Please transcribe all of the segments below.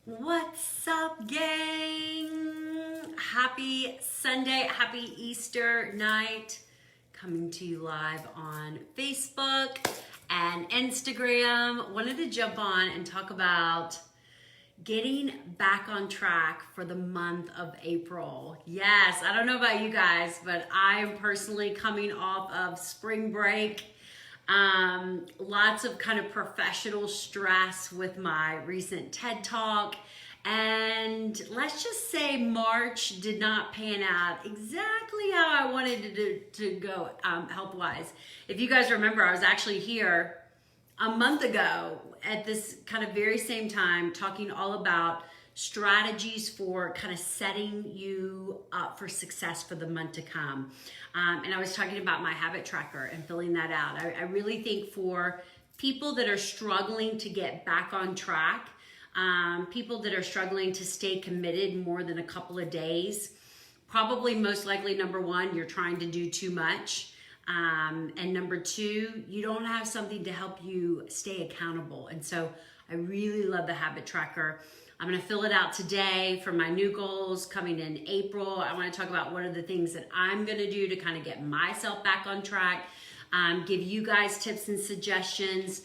What's up, gang? Happy Sunday, happy Easter night. Coming to you live on Facebook and Instagram. Wanted to jump on and talk about getting back on track for the month of April. Yes, I don't know about you guys, but I am personally coming off of spring break. Lots of kind of professional stress with my recent TED Talk. And let's just say March did not pan out exactly how I wanted it to go health-wise. If you guys remember, I was actually here a month ago at this kind of very same time talking all about strategies for kind of setting you up for success for the month to come. And I was talking about my habit tracker and filling that out. I really think for people that are struggling to get back on track, people that are struggling to stay committed more than a couple of days, probably most likely number one, you're trying to do too much. And number two, you don't have something to help you stay accountable. And so I really love the habit tracker. I'm going to fill it out today for my new goals coming in April. I want to talk about what are the things that I'm going to do to kind of get myself back on track, give you guys tips and suggestions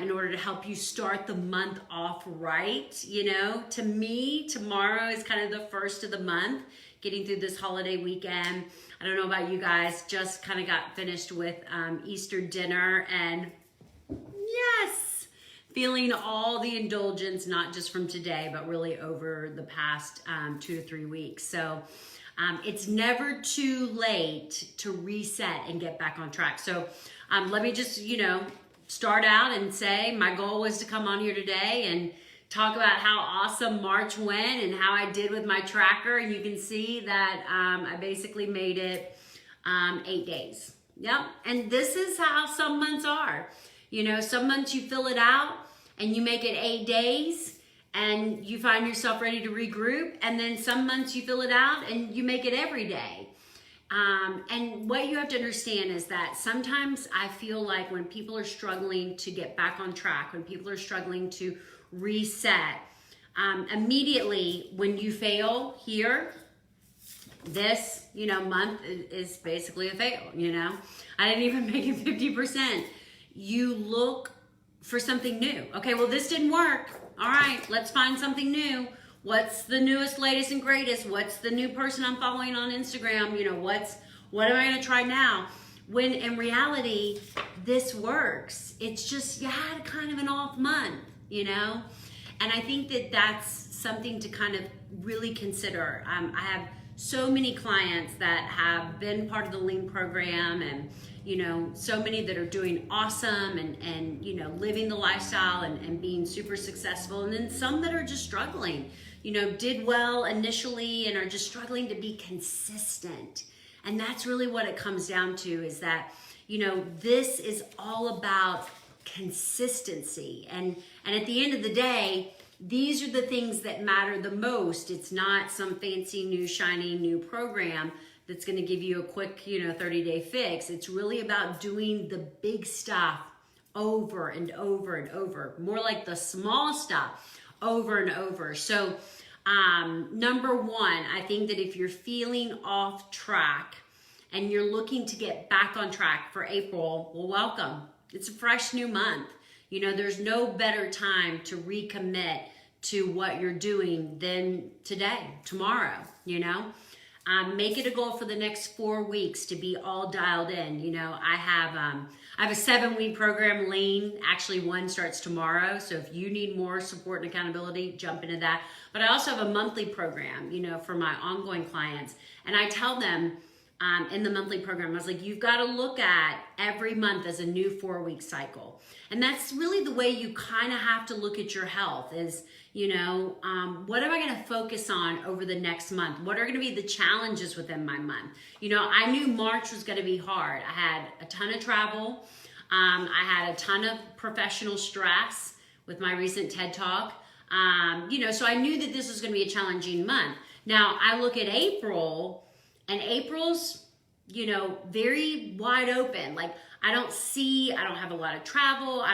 in order to help you start the month off right. You know, to me, tomorrow is kind of the first of the month, getting through this holiday weekend. I don't know about you guys, just kind of got finished with Easter dinner and yes, feeling all the indulgence, not just from today, but really over the past 2 to 3 weeks. So it's never too late to reset and get back on track. So let me just, start out and say my goal was to come on here today and talk about how awesome March went and how I did with my tracker. And you can see that I basically made it 8 days. Yep. And this is how some months are. Some months you fill it out and you make it 8 days and you find yourself ready to regroup. And then some months you fill it out and you make it every day. And what you have to understand is that sometimes I feel like when people are struggling to get back on track, when people are struggling to reset, immediately when you fail here, this, month is basically a fail, I didn't even make it 50%. You look for something new. Okay, well, this didn't work. All right, let's find something new. What's the newest, latest, and greatest? What's the new person I'm following on Instagram? What am I gonna try now? When in reality, this works. It's just, you had kind of an off month, And I think that that's something to kind of really consider. I have so many clients that have been part of the Lean program and, so many that are doing awesome and living the lifestyle and being super successful. And then some that are just struggling, did well initially and are just struggling to be consistent. And that's really what it comes down to is that, this is all about consistency. And at the end of the day, these are the things that matter the most. It's not some fancy new shiny new program that's going to give you a quick, 30-day fix. It's really about doing the big stuff over and over and over, more like the small stuff over and over. So number one, I think that if you're feeling off track and you're looking to get back on track for April, well, welcome. It's a fresh new month. There's no better time to recommit to what you're doing than today, tomorrow, Make it a goal for the next 4 weeks to be all dialed in. I have a 7-week program, Lean. Actually, one starts tomorrow. So if you need more support and accountability, jump into that. But I also have a monthly program, for my ongoing clients. And I tell them in the monthly program, I was like, you've got to look at every month as a new 4-week cycle. And that's really the way you kind of have to look at your health is, what am I going to focus on over the next month? What are going to be the challenges within my month? I knew March was going to be hard. I had a ton of travel. I had a ton of professional stress with my recent TED Talk. So I knew that this was going to be a challenging month. Now I look at April and April's, very wide open. Like I don't have a lot of travel.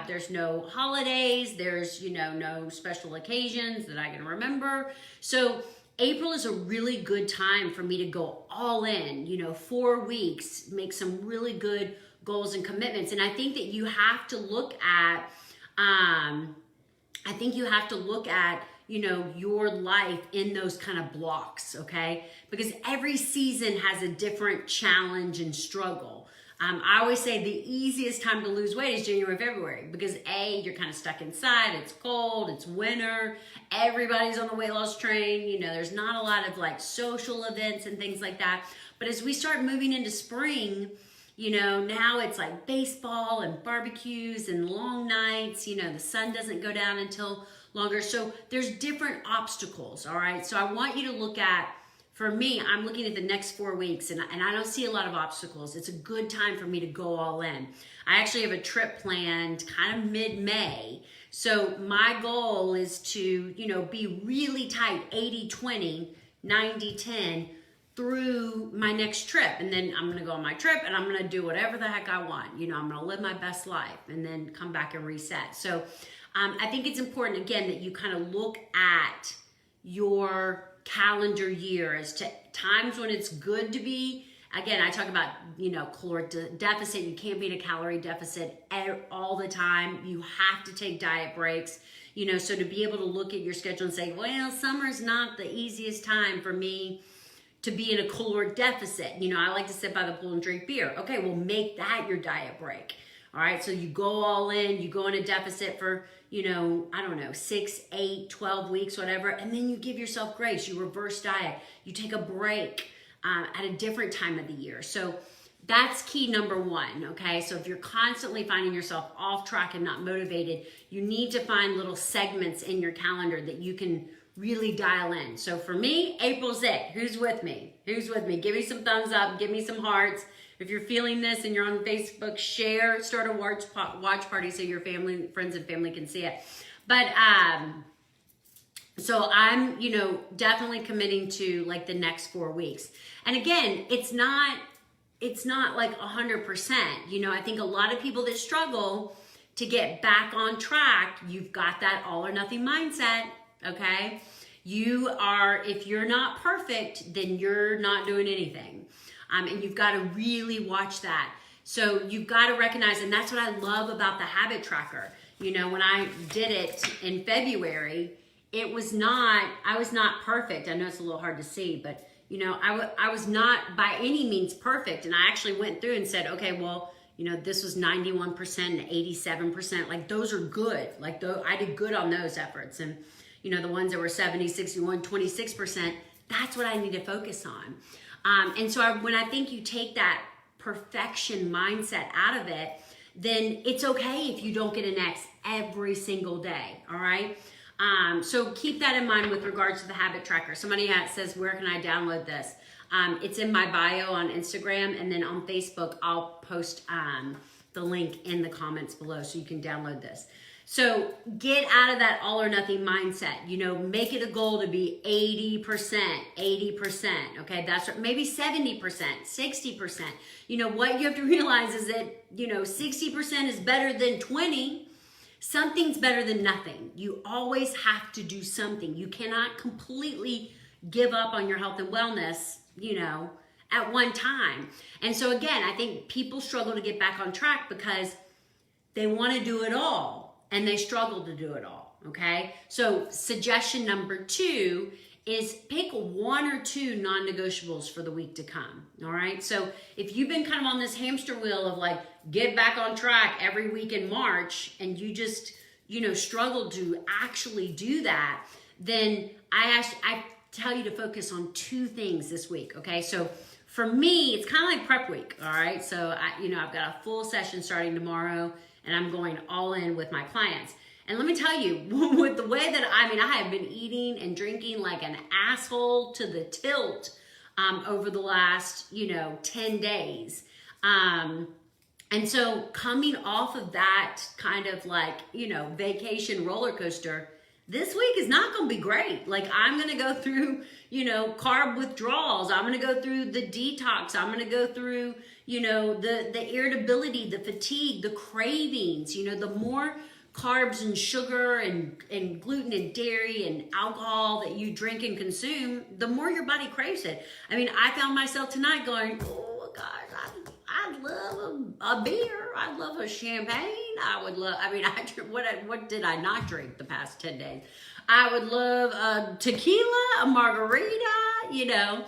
There's no holidays. There's, no special occasions that I can remember. So April is a really good time for me to go all in, 4 weeks, make some really good goals and commitments. And I think that you have to look at, your life in those kind of blocks, okay? Because every season has a different challenge and struggle. I always say the easiest time to lose weight is January, February, because you're kind of stuck inside, it's cold, it's winter, everybody's on the weight loss train, there's not a lot of like social events and things like that. But as we start moving into spring, now it's like baseball and barbecues and long nights, the sun doesn't go down until longer. So there's different obstacles, all right? So I want you to look at, for me, I'm looking at the next 4 weeks and I don't see a lot of obstacles. It's a good time for me to go all in. I actually have a trip planned kind of mid-May. So my goal is to, be really tight, 80-20, 90-10 through my next trip. And then I'm going to go on my trip and I'm going to do whatever the heck I want. I'm going to live my best life and then come back and reset. So I think it's important, again, that you kind of look at your calendar year as to times when it's good to be, again, I talk about, caloric deficit. You can't be in a calorie deficit all the time. You have to take diet breaks, so to be able to look at your schedule and say, well, summer's not the easiest time for me to be in a caloric deficit. I like to sit by the pool and drink beer. Okay, well, make that your diet break. All right, so you go all in, you go in a deficit for, 6, 8, 12 weeks, whatever, and then you give yourself grace. You reverse diet. You take a break at a different time of the year. So that's key number one, okay? So if you're constantly finding yourself off track and not motivated, you need to find little segments in your calendar that you can really dial in. So for me, April's it. Who's with me? Who's with me? Give me some thumbs up. Give me some hearts. If you're feeling this and you're on Facebook, share, start a watch party so your family, friends and family can see it. But so I'm, definitely committing to like the next 4 weeks. And again, it's not like 100%. I think a lot of people that struggle to get back on track, you've got that all or nothing mindset, okay? If you're not perfect, then you're not doing anything. And you've got to really watch that. So you've got to recognize, and that's what I love about the habit tracker. When I did it in February, I was not perfect. I know it's a little hard to see, but I was not by any means perfect. And I actually went through and said, okay, well, this was 91% and 87%. Like those are good. Like I did good on those efforts. And the ones that were 70, 61, 26%, that's what I need to focus on. And so when I think you take that perfection mindset out of it, then it's okay if you don't get an X every single day, all right? So keep that in mind with regards to the habit tracker. Somebody says, where can I download this? It's in my bio on Instagram, and then on Facebook, I'll post the link in the comments below so you can download this. So get out of that all or nothing mindset. Make it a goal to be 80%, okay? That's maybe 70%, 60%. What you have to realize is that, 60% is better than 20. Something's better than nothing. You always have to do something. You cannot completely give up on your health and wellness, at one time. And so again, I think people struggle to get back on track because they want to do it all. And they struggle to do it all, okay? So suggestion number 2 is pick 1 or 2 non-negotiables for the week to come, all right? So if you've been kind of on this hamster wheel of like, get back on track every week in March, and you just, struggle to actually do that, then I tell you to focus on 2 things this week, okay? So for me, it's kind of like prep week, all right? So I've got a full session starting tomorrow, and I'm going all in with my clients. And let me tell you, with the way that I have been eating and drinking like an asshole to the tilt over the last, 10 days. And so coming off of that kind of like, vacation roller coaster, this week is not going to be great. Like, I'm going to go through, carb withdrawals. I'm going to go through the detox. I'm going to go through, the irritability, the fatigue, the cravings. The more carbs and sugar and gluten and dairy and alcohol that you drink and consume, the more your body craves it. I mean, I found myself tonight going, oh gosh, I love a beer. I love a champagne. What did I not drink the past 10 days? I would love a tequila, a margarita,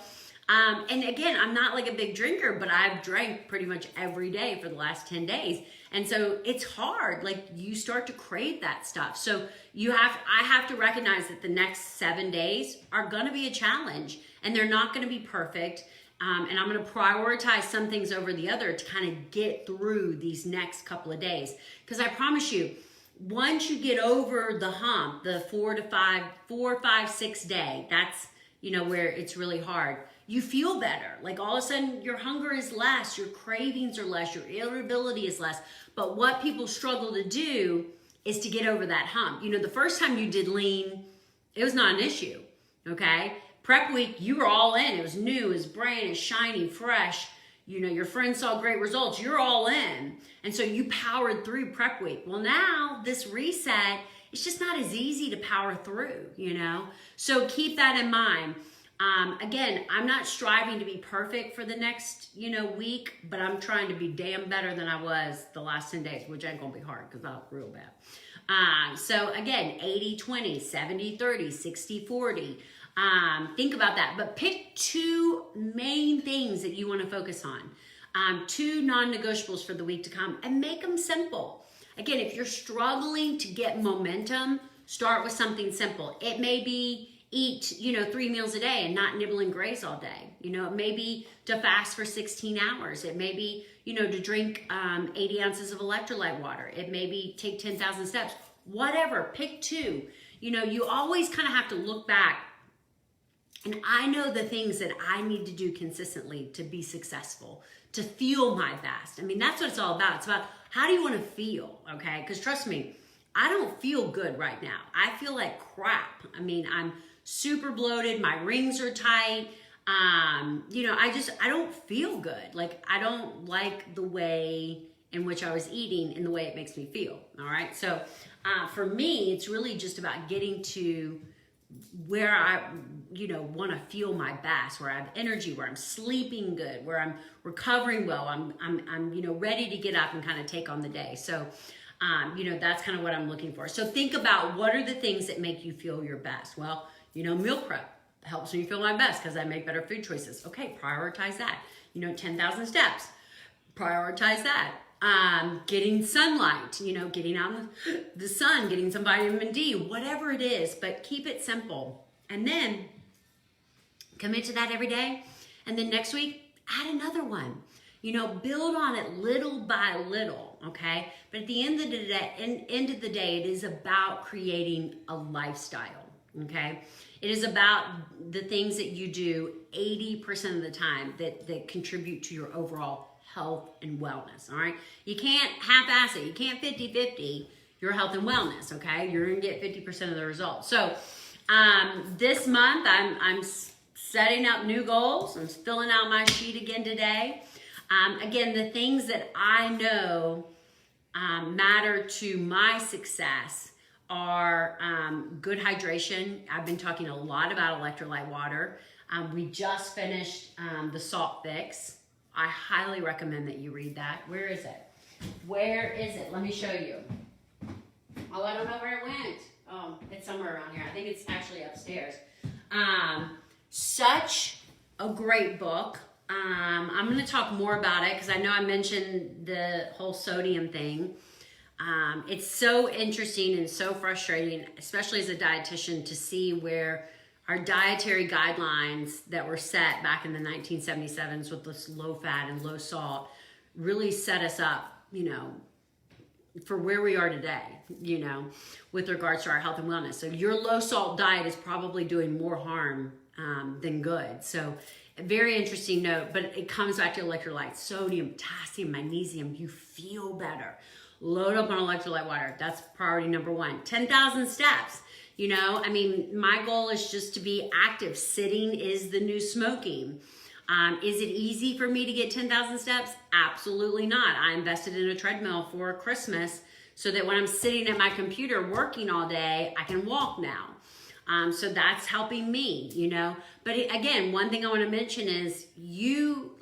and again, I'm not like a big drinker, but I've drank pretty much every day for the last 10 days. And so it's hard. Like, you start to crave that stuff. So I have to recognize that the next 7 days are going to be a challenge, and they're not going to be perfect. And I'm going to prioritize some things over the other to kind of get through these next couple of days. Because I promise you, once you get over the hump, the 4, 5, 6 day, that's, where it's really hard. You feel better. Like, all of a sudden your hunger is less, your cravings are less, your irritability is less. But what people struggle to do is to get over that hump. The first time you did lean, it was not an issue, okay? Prep week, you were all in. It was new, it was brand, it was shiny, fresh. Your friends saw great results. You're all in. And so you powered through prep week. Well, now this reset, it's just not as easy to power through, So keep that in mind. Again, I'm not striving to be perfect for the next, week, but I'm trying to be damn better than I was the last 10 days, which ain't gonna be hard because I look real bad. So again, 80-20, 70-30, 60-40. Think about that, but pick 2 main things that you want to focus on. 2 non-negotiables for the week to come, and make them simple. Again, if you're struggling to get momentum, start with something simple. It may be eat, 3 meals a day and not nibble and graze all day. It may be to fast for 16 hours. It may be, to drink 80 ounces of electrolyte water. It may be take 10,000 steps. Whatever, pick 2. You always kind of have to look back. And I know the things that I need to do consistently to be successful, to feel my best. I mean, that's what it's all about. It's about, how do you want to feel, okay? Because trust me, I don't feel good right now. I feel like crap. I mean, I'm super bloated. My rings are tight. I don't feel good. Like, I don't like the way in which I was eating and the way it makes me feel, all right? So for me, it's really just about getting to where I, want to feel my best, where I have energy, where I'm sleeping good, where I'm recovering well, I'm ready to get up and kind of take on the day. So, that's kind of what I'm looking for. So think about, what are the things that make you feel your best? Well, meal prep helps me feel my best because I make better food choices. Okay, prioritize that. 10,000 steps, prioritize that. Getting sunlight, getting out in the sun, getting some vitamin D, whatever it is, but keep it simple. And then commit to that every day. And then next week, add another one. Build on it little by little, okay? But at the end of the day, it is about creating a lifestyle, okay? It is about the things that you do 80% of the time that contribute to your overall health and wellness, all right? You can't half-ass it. You can't 50-50 your health and wellness, okay? You're gonna get 50% of the results. So this month, I'm setting up new goals. I'm filling out my sheet again today. Again, the things that I know matter to my success are good hydration. I've been talking a lot about electrolyte water. We just finished the Salt Fix. I highly recommend that you read that. Where is it? Where is it? Let me show you. Oh, I don't know where it went. Oh, it's somewhere around here. I think it's actually upstairs. Such a great book. I'm going to talk more about it because I know I mentioned the whole sodium thing. It's so interesting and so frustrating, especially as a dietitian, to see where our dietary guidelines that were set back in the 1977s with this low fat and low salt really set us up, for where we are today, with regards to our health and wellness. So your low salt diet is probably doing more harm than good. So a very interesting note, but it comes back to electrolytes, sodium, potassium, magnesium. You feel better. Load up on electrolyte water. That's priority number 1. 10,000 steps. You know, I mean, my goal is just to be active. Sitting is the new smoking. Is it easy for me to get 10,000 steps? Absolutely not. I invested in a treadmill for Christmas so that when I'm sitting at my computer working all day, I can walk now. So that's helping me, you know. But again, one thing I want to mention is you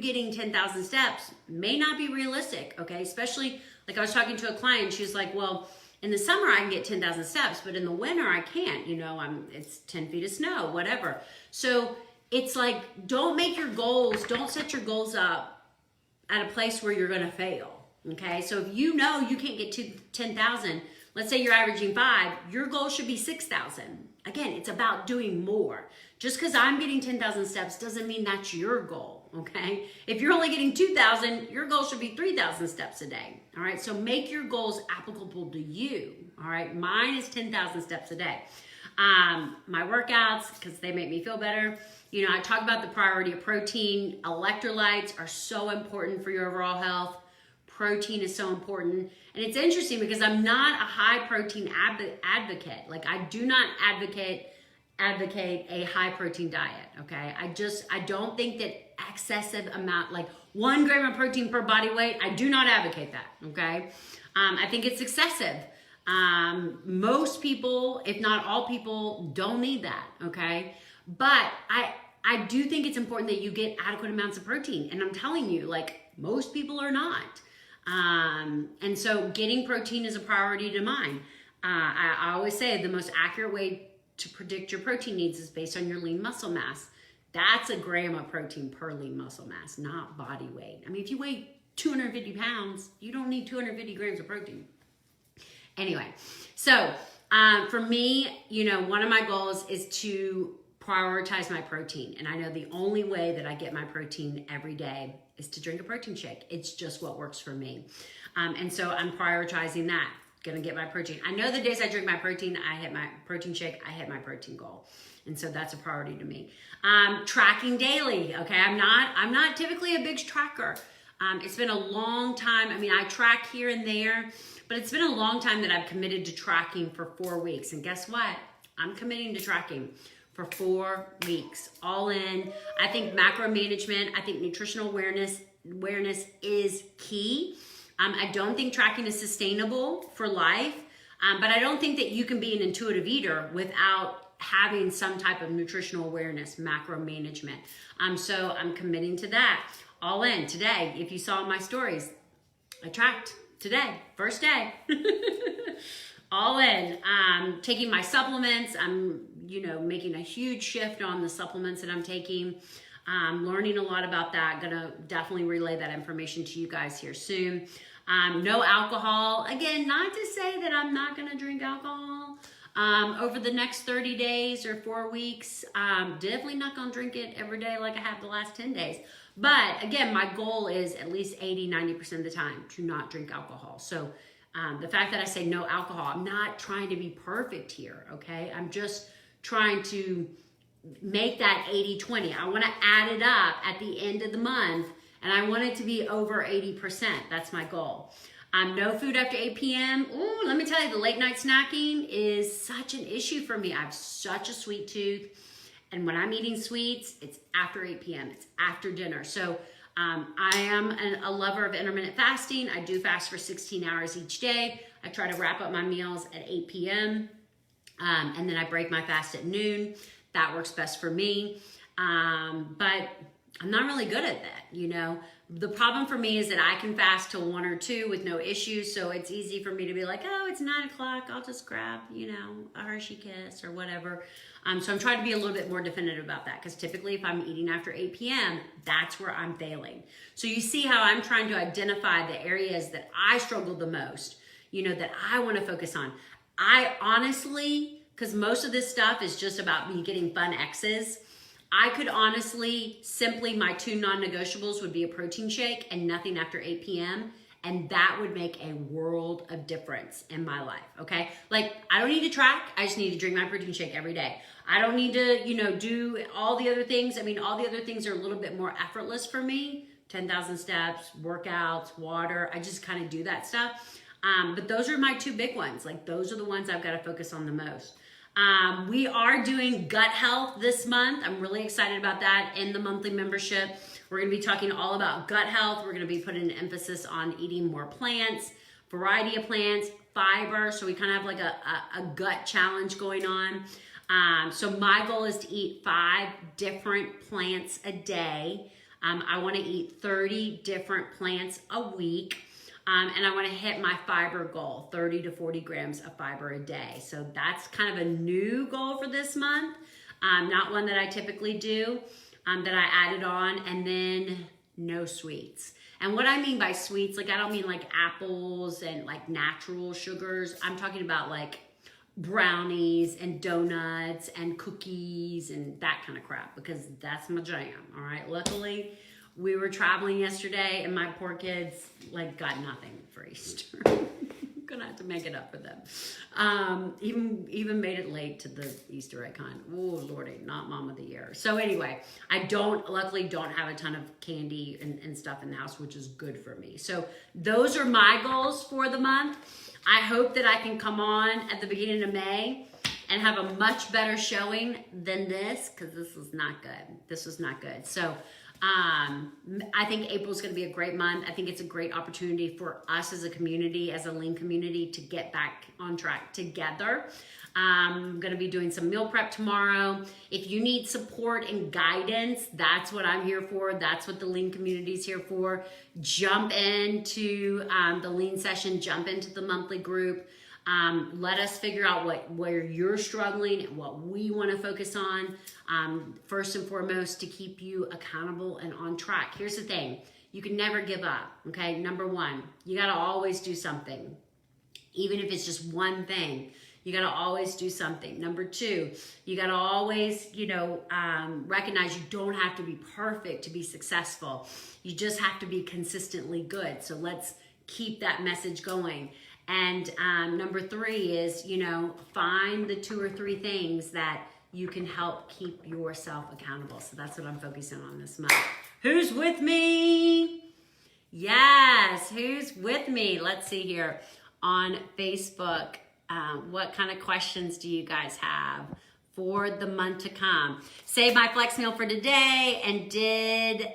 getting 10,000 steps may not be realistic, okay? Especially, like I was talking to a client, she was like, well, in the summer I can get 10,000 steps, but in the winter I can't, you know, it's 10 feet of snow, whatever. So it's like, don't set your goals up at a place where you're gonna fail, okay? So if you know you can't get to 10,000, let's say you're averaging 5, your goal should be 6,000. Again, it's about doing more. Just because I'm getting 10,000 steps doesn't mean that's your goal, okay? If you're only getting 2,000, your goal should be 3,000 steps a day, all right? So make your goals applicable to you, all right? Mine is 10,000 steps a day. My workouts, because they make me feel better. You know, I talk about the priority of protein. Electrolytes are so important for your overall health. Protein is so important. And it's interesting because I'm not a high protein advocate. Like, I do not advocate a high protein diet, okay? I don't think that excessive amount, like 1 gram of protein per body weight, I do not advocate that, okay? I think it's excessive. Most people, if not all people, don't need that, okay? But I do think it's important that you get adequate amounts of protein. And I'm telling you, like, most people are not. And so getting protein is a priority to mine. I always say the most accurate way to predict your protein needs is based on your lean muscle mass. That's a gram of protein per lean muscle mass, not body weight. I mean, if you weigh 250 pounds, you don't need 250 grams of protein. Anyway, so for me, you know, one of my goals is to prioritize my protein. And I know the only way that I get my protein every day is to drink a protein shake. It's just what works for me. And so I'm prioritizing that. Gonna get my protein. I know the days I drink my protein, I hit my protein shake, I hit my protein goal. And so that's a priority to me. Tracking daily, okay? I'm not typically a big tracker. It's been a long time. I mean, I track here and there, but it's been a long time that I've committed to tracking for 4 weeks. And guess what? I'm committing to tracking for 4 weeks, all in. I think macro management, I think nutritional awareness is key. I don't think tracking is sustainable for life, but I don't think that you can be an intuitive eater without having some type of nutritional awareness, macro management. So I'm committing to that, all in. Today, if you saw my stories, I tracked today, first day. All in. Taking my supplements. I'm, making a huge shift on the supplements that I'm taking. Learning a lot about that. Gonna definitely relay that information to you guys here soon. No alcohol. Again, not to say that I'm not gonna drink alcohol over the next 30 days or 4 weeks. Definitely not gonna drink it every day like I have the last 10 days. But again, my goal is at least 80-90% of the time to not drink alcohol. So the fact that I say no alcohol, I'm not trying to be perfect here, okay? I'm just trying to make that 80-20. I want to add it up at the end of the month, and I want it to be over 80%. That's my goal. No food after 8 p.m. Ooh, let me tell you, the late night snacking is such an issue for me. I have such a sweet tooth, and when I'm eating sweets, it's after 8 p.m. It's after dinner. So I am a lover of intermittent fasting. I do fast for 16 hours each day. I try to wrap up my meals at 8 p.m. And then I break my fast at noon. That works best for me. But I'm not really good at that, The problem for me is that I can fast till 1 or 2 with no issues. So it's easy for me to be like, oh, it's 9 o'clock. I'll just grab, a Hershey Kiss or whatever. So I'm trying to be a little bit more definitive about that, because typically if I'm eating after 8 p.m., that's where I'm failing. So you see how I'm trying to identify the areas that I struggle the most, that I want to focus on. I honestly, because most of this stuff is just about me getting fun X's, I could honestly, simply my 2 non-negotiables would be a protein shake and nothing after 8 p.m. And that would make a world of difference in my life, okay? Like, I don't need to track. I just need to drink my protein shake every day. I don't need to, do all the other things. I mean, all the other things are a little bit more effortless for me. 10,000 steps, workouts, water. I just kind of do that stuff. But those are my 2 big ones. Like, those are the ones I've got to focus on the most. We are doing gut health this month. I'm really excited about that in the monthly membership. We're going to be talking all about gut health. We're going to be putting an emphasis on eating more plants, variety of plants, fiber. So we kind of have like a gut challenge going on. So my goal is to eat 5 different plants a day. I want to eat 30 different plants a week. And I want to hit my fiber goal, 30 to 40 grams of fiber a day. So that's kind of a new goal for this month. Not one that I typically do, that I added on. And then no sweets. And what I mean by sweets, like I don't mean like apples and like natural sugars. I'm talking about like brownies and donuts and cookies and that kind of crap, because that's my jam. All right. Luckily, we were traveling yesterday and my poor kids like got nothing for Easter. I'm gonna have to make it up for them. Even made it late to the Easter egg hunt. Oh Lordy, not mom of the year. So anyway, I luckily don't have a ton of candy and stuff in the house, which is good for me. So those are my goals for the month. I hope that I can come on at the beginning of May and have a much better showing than this, because this was not good. This was not good. So I think April is going to be a great month. I think it's a great opportunity for us as a community, as a lean community, to get back on track together. I'm going to be doing some meal prep tomorrow. If you need support and guidance, that's what I'm here for. That's what the lean community is here for. Jump into the lean session, jump into the monthly group. Let us figure out where you're struggling and what we want to focus on. First and foremost, to keep you accountable and on track. Here's the thing. You can never give up, okay? Number 1, you got to always do something. Even if it's just one thing, you got to always do something. Number 2, you got to always, recognize you don't have to be perfect to be successful. You just have to be consistently good. So let's keep that message going. And number 3 is, find the 2 or 3 things that you can help keep yourself accountable. So that's what I'm focusing on this month. Who's with me? Yes, who's with me? Let's see here on Facebook. What kind of questions do you guys have for the month to come? Save my flex meal for today and did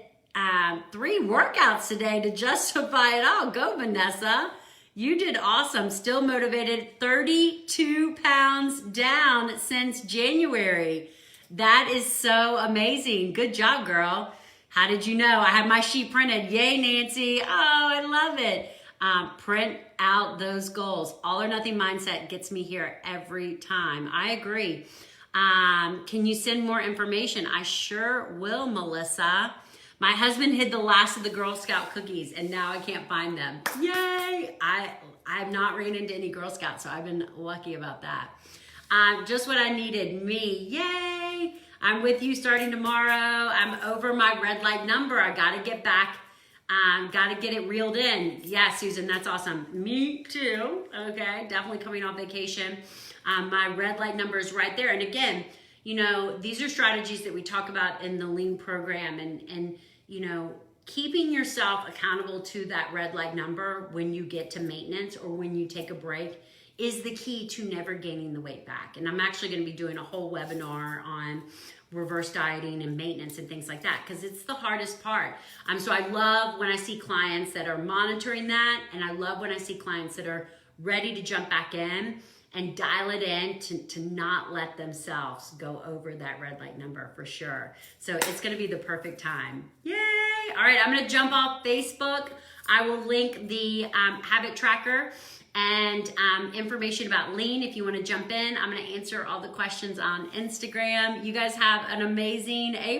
3 workouts today to justify it all. Go, Vanessa. You did awesome. Still motivated. 32 pounds down since January. That is so amazing. Good job, girl. How did you know? I have my sheet printed. Yay, Nancy. Oh, I love it. Print out those goals. All or nothing mindset gets me here every time. I agree. Can you send more information? I sure will, Melissa. My husband hid the last of the Girl Scout cookies and now I can't find them. Yay! I've not ran into any Girl Scouts, so I've been lucky about that. Just what I needed, me. Yay! I'm with you starting tomorrow. I'm over my red light number. I gotta get back. Gotta get it reeled in. Yeah, Susan, that's awesome. Me too. Okay, definitely coming off vacation. My red light number is right there. And again, these are strategies that we talk about in the lean program, and keeping yourself accountable to that red light number when you get to maintenance or when you take a break is the key to never gaining the weight back. And I'm actually going to be doing a whole webinar on reverse dieting and maintenance and things like that, because it's the hardest part. So I love when I see clients that are monitoring that, and I love when I see clients that are ready to jump back in and dial it in to not let themselves go over that red light number for sure. So it's gonna be the perfect time. Yay! All right, I'm gonna jump off Facebook. I will link the habit tracker and information about lean if you wanna jump in. I'm gonna answer all the questions on Instagram. You guys have an amazing April.